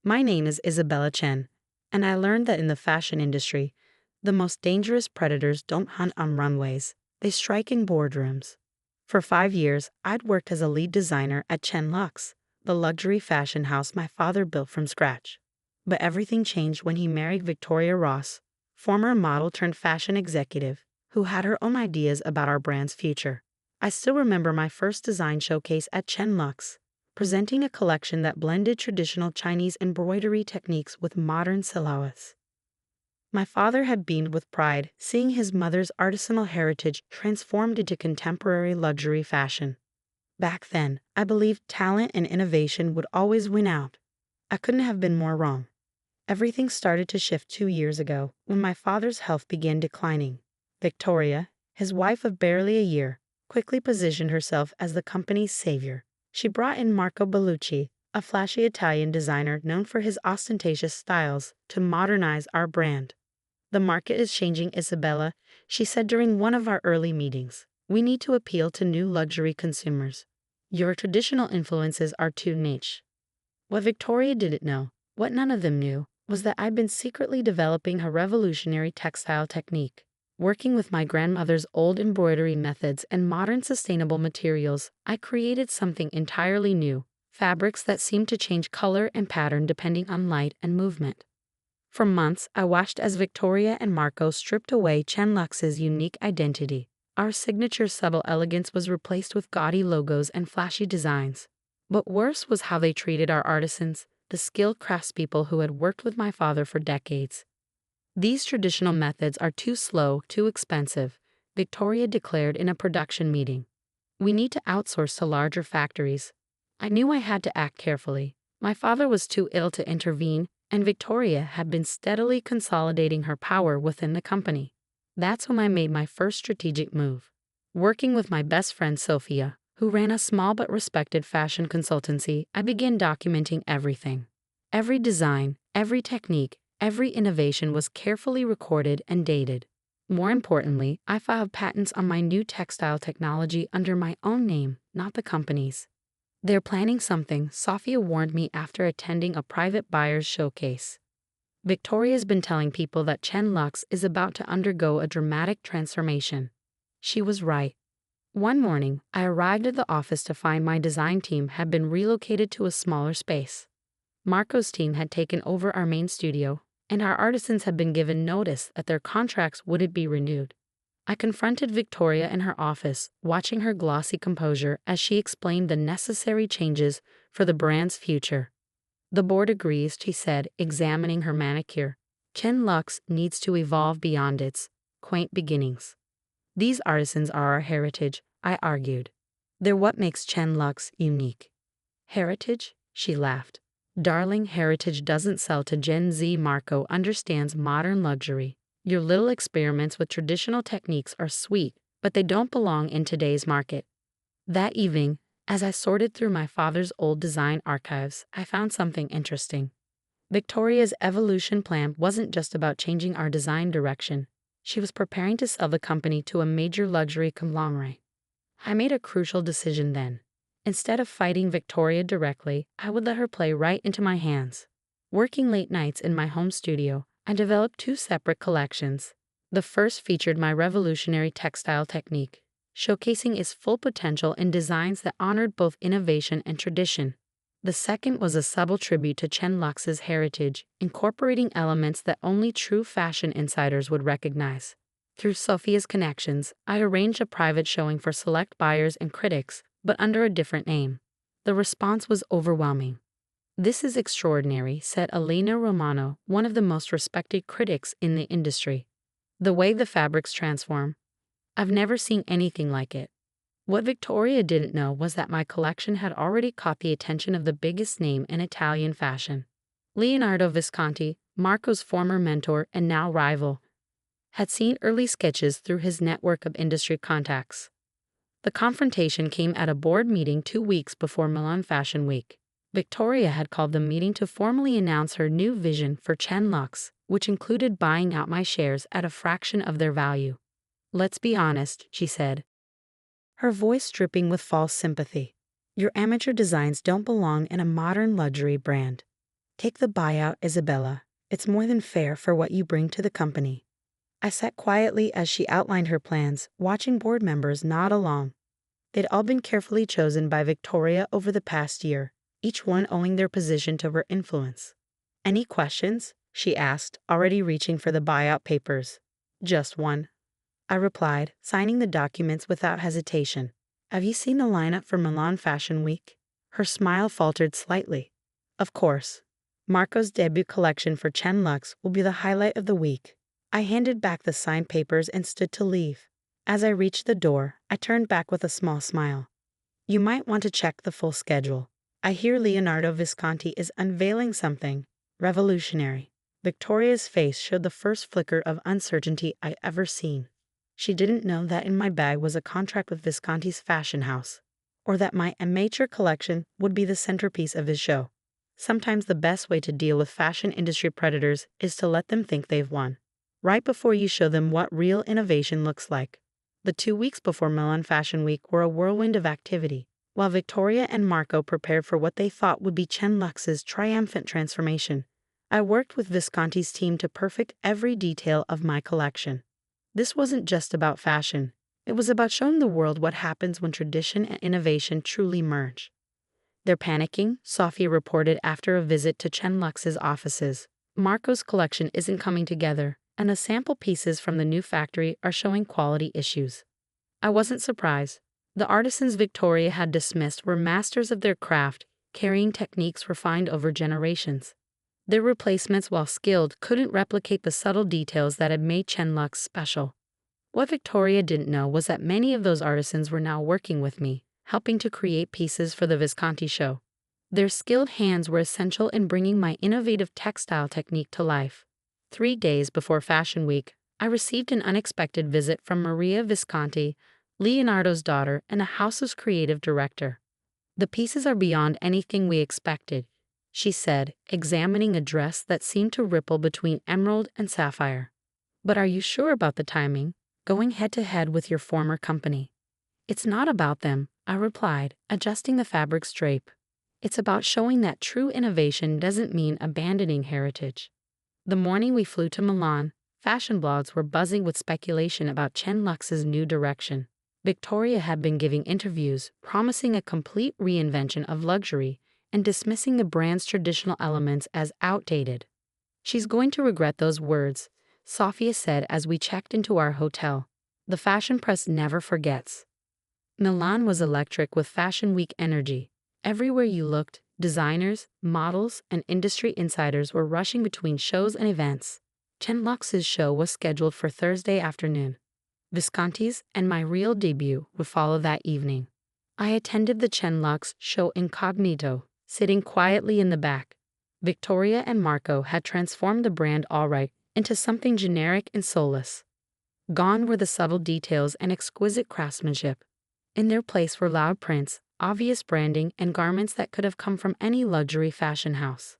My name is Isabella Chen, and I learned that in the fashion industry, the most dangerous predators don't hunt on runways, they strike in boardrooms. For 5 years, I'd worked as a lead designer at Chen Luxe, the luxury fashion house my father built from scratch. But everything changed when he married Victoria Ross, former model turned fashion executive, who had her own ideas about our brand's future. I still remember my first design showcase at Chen Luxe, presenting a collection that blended traditional Chinese embroidery techniques with modern silhouettes. My father had beamed with pride, seeing his mother's artisanal heritage transformed into contemporary luxury fashion. Back then, I believed talent and innovation would always win out. I couldn't have been more wrong. Everything started to shift 2 years ago when my father's health began declining. Victoria, his wife of barely a year, quickly positioned herself as the company's savior. She brought in Marco Bellucci, a flashy Italian designer known for his ostentatious styles, to modernize our brand. The market is changing, Isabella, she said during one of our early meetings. We need to appeal to new luxury consumers. Your traditional influences are too niche. What Victoria didn't know, what none of them knew, was that I'd been secretly developing a revolutionary textile technique. Working with my grandmother's old embroidery methods and modern sustainable materials, I created something entirely new, fabrics that seemed to change color and pattern depending on light and movement. For months, I watched as Victoria and Marco stripped away Chen Luxe's unique identity. Our signature subtle elegance was replaced with gaudy logos and flashy designs. But worse was how they treated our artisans, the skilled craftspeople who had worked with my father for decades. These traditional methods are too slow, too expensive, Victoria declared in a production meeting. We need to outsource to larger factories. I knew I had to act carefully. My father was too ill to intervene, and Victoria had been steadily consolidating her power within the company. That's when I made my first strategic move. Working with my best friend Sophia, who ran a small but respected fashion consultancy, I began documenting everything. Every design, every technique, every innovation was carefully recorded and dated. More importantly, I filed patents on my new textile technology under my own name, not the company's. They're planning something, Sophia warned me after attending a private buyer's showcase. Victoria's been telling people that Chen Luxe is about to undergo a dramatic transformation. She was right. One morning, I arrived at the office to find my design team had been relocated to a smaller space. Marco's team had taken over our main studio, and our artisans had been given notice that their contracts wouldn't be renewed. I confronted Victoria in her office, watching her glossy composure as she explained the necessary changes for the brand's future. The board agrees, she said, examining her manicure. Chen Luxe needs to evolve beyond its quaint beginnings. These artisans are our heritage, I argued. They're what makes Chen Luxe unique. Heritage? She laughed. Darling, heritage doesn't sell to Gen Z. Marco understands modern luxury. Your little experiments with traditional techniques are sweet, but they don't belong in today's market. That evening, as I sorted through my father's old design archives, I found something interesting. Victoria's evolution plan wasn't just about changing our design direction. She was preparing to sell the company to a major luxury conglomerate. I made a crucial decision then. Instead of fighting Victoria directly, I would let her play right into my hands. Working late nights in my home studio, I developed 2 separate collections. The first featured my revolutionary textile technique, showcasing its full potential in designs that honored both innovation and tradition. The second was a subtle tribute to Chen Luxe's heritage, incorporating elements that only true fashion insiders would recognize. Through Sophia's connections, I arranged a private showing for select buyers and critics, but under a different name. The response was overwhelming. This is extraordinary, said Elena Romano, one of the most respected critics in the industry. The way the fabrics transform. I've never seen anything like it. What Victoria didn't know was that my collection had already caught the attention of the biggest name in Italian fashion. Leonardo Visconti, Marco's former mentor and now rival, had seen early sketches through his network of industry contacts. The confrontation came at a board meeting 2 weeks before Milan Fashion Week. Victoria had called the meeting to formally announce her new vision for Chen Luxe, which included buying out my shares at a fraction of their value. Let's be honest, she said, her voice dripping with false sympathy. Your amateur designs don't belong in a modern luxury brand. Take the buyout, Isabella. It's more than fair for what you bring to the company. I sat quietly as she outlined her plans, watching board members nod along. They'd all been carefully chosen by Victoria over the past year, each one owing their position to her influence. "Any questions?" she asked, already reaching for the buyout papers. "Just one," I replied, signing the documents without hesitation. "Have you seen the lineup for Milan Fashion Week?" Her smile faltered slightly. "Of course. Marco's debut collection for Chen Luxe will be the highlight of the week." I handed back the signed papers and stood to leave. As I reached the door, I turned back with a small smile. "You might want to check the full schedule. I hear Leonardo Visconti is unveiling something revolutionary." Victoria's face showed the first flicker of uncertainty I'd ever seen. She didn't know that in my bag was a contract with Visconti's fashion house, or that my amateur collection would be the centerpiece of his show. Sometimes the best way to deal with fashion industry predators is to let them think they've won, right before you show them what real innovation looks like. The 2 weeks before Milan Fashion Week were a whirlwind of activity, while Victoria and Marco prepared for what they thought would be Chen Luxe's triumphant transformation. I worked with Visconti's team to perfect every detail of my collection. This wasn't just about fashion. It was about showing the world what happens when tradition and innovation truly merge. "They're panicking," Sophie reported after a visit to Chen Luxe's offices. "Marco's collection isn't coming together, and the sample pieces from the new factory are showing quality issues." I wasn't surprised. The artisans Victoria had dismissed were masters of their craft, carrying techniques refined over generations. Their replacements, while skilled, couldn't replicate the subtle details that had made Chen Luxe special. What Victoria didn't know was that many of those artisans were now working with me, helping to create pieces for the Visconti show. Their skilled hands were essential in bringing my innovative textile technique to life. 3 days before Fashion Week, I received an unexpected visit from Maria Visconti, Leonardo's daughter and the house's creative director. "The pieces are beyond anything we expected," she said, examining a dress that seemed to ripple between emerald and sapphire. "But are you sure about the timing, going head-to-head with your former company?" "It's not about them," I replied, adjusting the fabric's drape. "It's about showing that true innovation doesn't mean abandoning heritage." The morning we flew to Milan, fashion blogs were buzzing with speculation about Chen Luxe's new direction. Victoria had been giving interviews, promising a complete reinvention of luxury and dismissing the brand's traditional elements as outdated. "She's going to regret those words," Sophia said as we checked into our hotel. "The fashion press never forgets." Milan was electric with Fashion Week energy. Everywhere you looked, designers, models, and industry insiders were rushing between shows and events. Chen Luxe's show was scheduled for Thursday afternoon. Visconti's and my real debut would follow that evening. I attended the Chen Luxe show incognito, sitting quietly in the back. Victoria and Marco had transformed the brand outright into something generic and soulless. Gone were the subtle details and exquisite craftsmanship. In their place were loud prints, obvious branding, and garments that could have come from any luxury fashion house.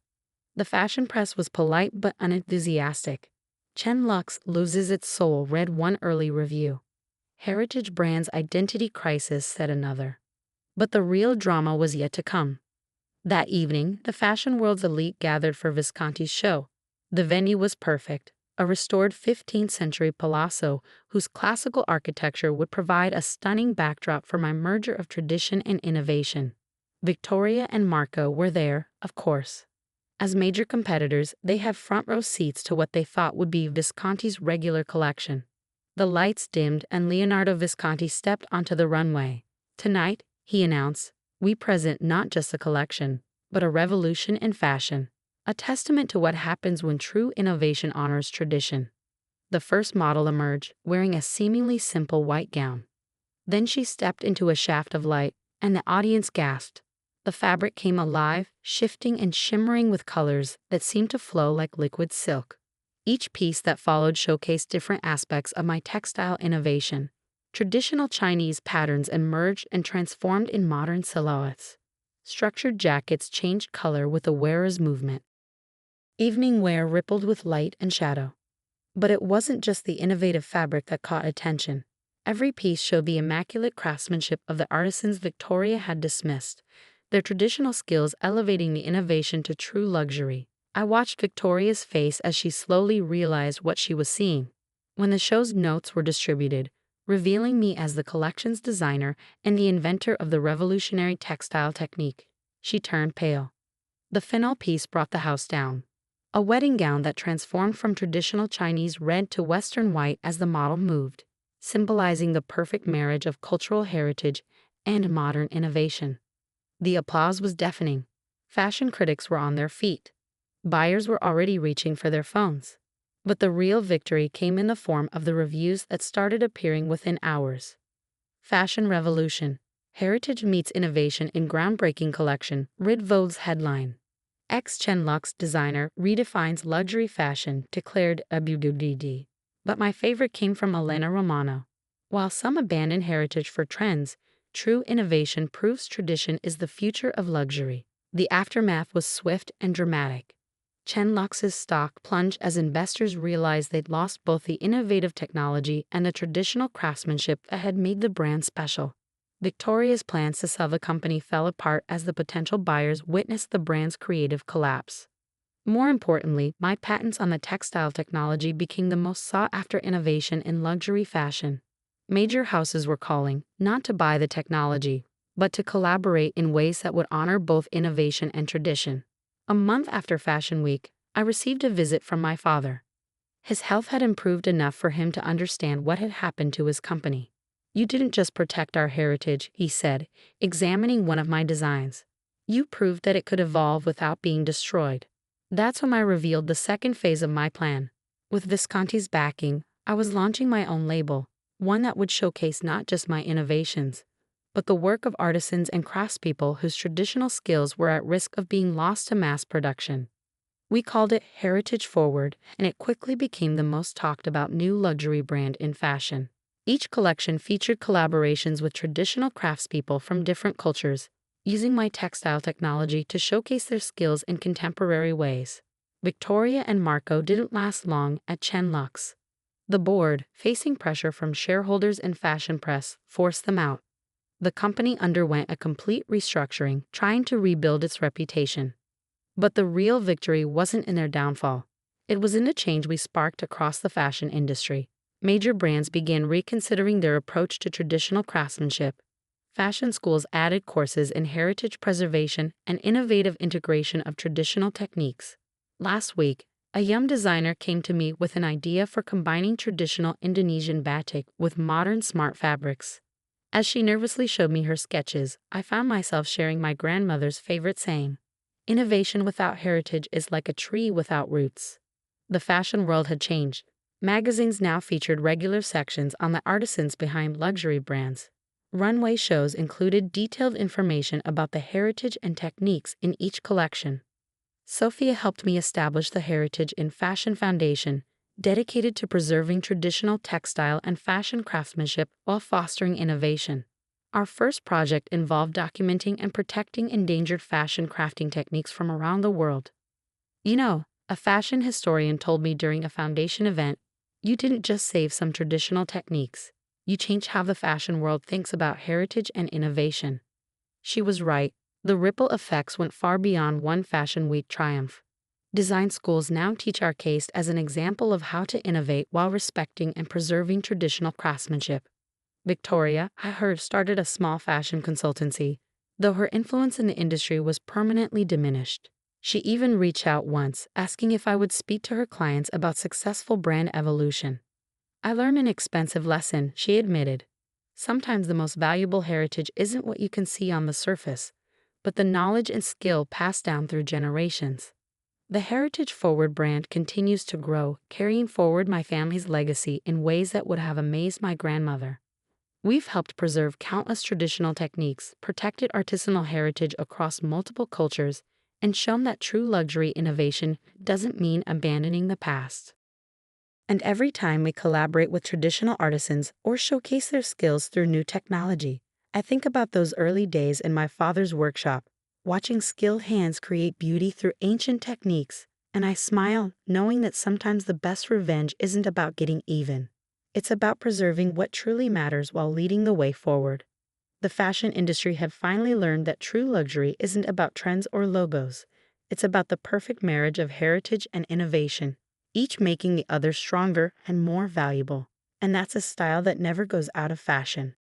The fashion press was polite but unenthusiastic. "Chen Luxe loses its soul," read one early review. "Heritage brand's identity crisis," said another. But the real drama was yet to come. That evening, the fashion world's elite gathered for Visconti's show. The venue was perfect, a restored 15th century palazzo whose classical architecture would provide a stunning backdrop for my merger of tradition and innovation. Victoria and Marco were there, of course. As major competitors, they had front-row seats to what they thought would be Visconti's regular collection. The lights dimmed and Leonardo Visconti stepped onto the runway. "Tonight," he announced, "we present not just a collection, but a revolution in fashion, a testament to what happens when true innovation honors tradition." The first model emerged, wearing a seemingly simple white gown. Then she stepped into a shaft of light, and the audience gasped. The fabric came alive, shifting and shimmering with colors that seemed to flow like liquid silk. Each piece that followed showcased different aspects of my textile innovation. Traditional Chinese patterns emerged and transformed in modern silhouettes. Structured jackets changed color with the wearer's movement. Evening wear rippled with light and shadow. But it wasn't just the innovative fabric that caught attention. Every piece showed the immaculate craftsmanship of the artisans Victoria had dismissed. their traditional skills elevating the innovation to true luxury. I watched Victoria's face as she slowly realized what she was seeing. When the show's notes were distributed, revealing me as the collection's designer and the inventor of the revolutionary textile technique, she turned pale. The final piece brought the house down. A wedding gown that transformed from traditional Chinese red to Western white as the model moved, symbolizing the perfect marriage of cultural heritage and modern innovation. The applause was deafening. Fashion critics were on their feet. Buyers were already reaching for their phones. But the real victory came in the form of the reviews that started appearing within hours. Fashion Revolution. Heritage meets innovation in groundbreaking collection, read Vogue's headline. Chen Luxe designer redefines luxury fashion, declared ABUDD. But my favorite came from Elena Romano. While some abandon heritage for trends, true innovation proves tradition is the future of luxury. The aftermath was swift and dramatic. Chen Luxe's stock plunged as investors realized they'd lost both the innovative technology and the traditional craftsmanship that had made the brand special. Victoria's plans to sell the company fell apart as the potential buyers witnessed the brand's creative collapse. More importantly, my patents on the textile technology became the most sought-after innovation in luxury fashion. Major houses were calling, not to buy the technology, but to collaborate in ways that would honor both innovation and tradition. A month after Fashion Week, I received a visit from my father. His health had improved enough for him to understand what had happened to his company. "You didn't just protect our heritage," he said, examining one of my designs. "You proved that it could evolve without being destroyed." That's when I revealed the second phase of my plan. With Visconti's backing, I was launching my own label, one that would showcase not just my innovations, but the work of artisans and craftspeople whose traditional skills were at risk of being lost to mass production. We called it Heritage Forward, and it quickly became the most talked about new luxury brand in fashion. Each collection featured collaborations with traditional craftspeople from different cultures, using my textile technology to showcase their skills in contemporary ways. Victoria and Marco didn't last long at Chen Luxe. The board, facing pressure from shareholders and fashion press, forced them out. The company underwent a complete restructuring, trying to rebuild its reputation. But the real victory wasn't in their downfall. It was in the change we sparked across the fashion industry. Major brands began reconsidering their approach to traditional craftsmanship. Fashion schools added courses in heritage preservation and innovative integration of traditional techniques. Last week, a young designer came to me with an idea for combining traditional Indonesian batik with modern smart fabrics. As she nervously showed me her sketches, I found myself sharing my grandmother's favorite saying: "Innovation without heritage is like a tree without roots." The fashion world had changed. Magazines now featured regular sections on the artisans behind luxury brands. Runway shows included detailed information about the heritage and techniques in each collection. Sophia helped me establish the Heritage in Fashion Foundation, dedicated to preserving traditional textile and fashion craftsmanship while fostering innovation. Our first project involved documenting and protecting endangered fashion crafting techniques from around the world. A fashion historian told me during a foundation event, "You didn't just save some traditional techniques. You changed how the fashion world thinks about heritage and innovation." She was right. The ripple effects went far beyond one Fashion Week triumph. Design schools now teach our case as an example of how to innovate while respecting and preserving traditional craftsmanship. Victoria, I heard, started a small fashion consultancy, though her influence in the industry was permanently diminished. She even reached out once, asking if I would speak to her clients about successful brand evolution. "I learned an expensive lesson," she admitted. "Sometimes the most valuable heritage isn't what you can see on the surface, but the knowledge and skill passed down through generations." The Heritage Forward brand continues to grow, carrying forward my family's legacy in ways that would have amazed my grandmother. We've helped preserve countless traditional techniques, protected artisanal heritage across multiple cultures, and shown that true luxury innovation doesn't mean abandoning the past. And every time we collaborate with traditional artisans or showcase their skills through new technology, I think about those early days in my father's workshop, watching skilled hands create beauty through ancient techniques, and I smile, knowing that sometimes the best revenge isn't about getting even. It's about preserving what truly matters while leading the way forward. The fashion industry had finally learned that true luxury isn't about trends or logos. It's about the perfect marriage of heritage and innovation, each making the other stronger and more valuable. And that's a style that never goes out of fashion.